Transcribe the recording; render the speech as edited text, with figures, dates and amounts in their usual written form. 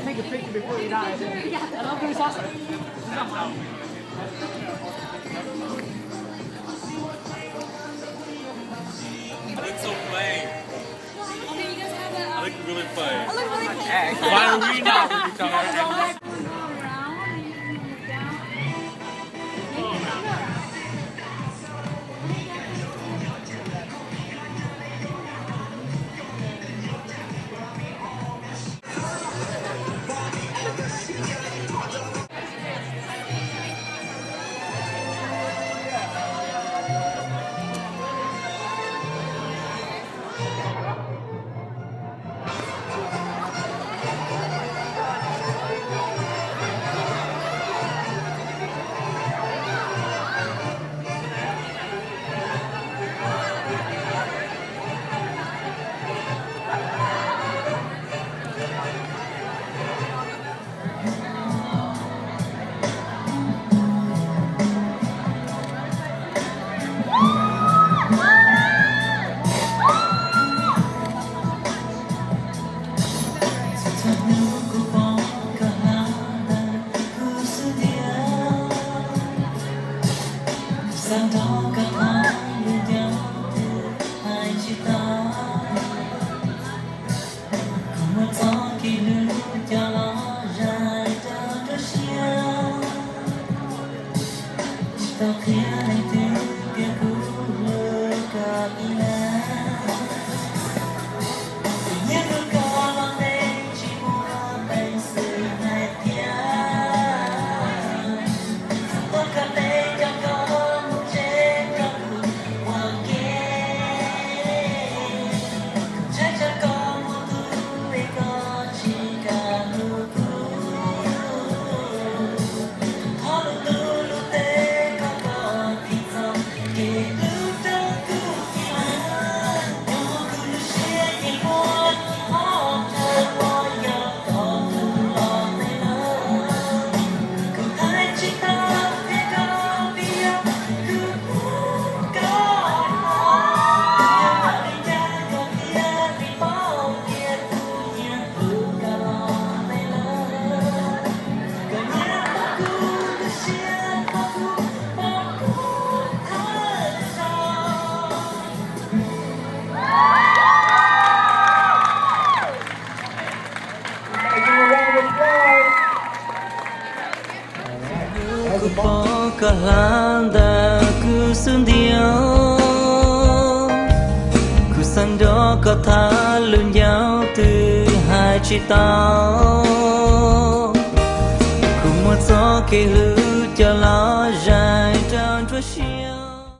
Take a picture before you die. And I'm going to sauce it. I look so plain. Okay, you guys have that. I look really plain. I look really cool. Why are we not with each other? Sao đó cả hai như nhau từ hai chiếc tay không một gió khi đứng cho nó ra cho nó xiao tao kia này từ kia cũ lơ cả ina nhớ đôi con lo đây chỉ muốn anh sự hai tiếng tôi cần đây cho con bỏ cả landa cứ sương điệu cứ sang đó có tha lươn nhau từ hai chiếc tao cùng một gió kề lư cho lá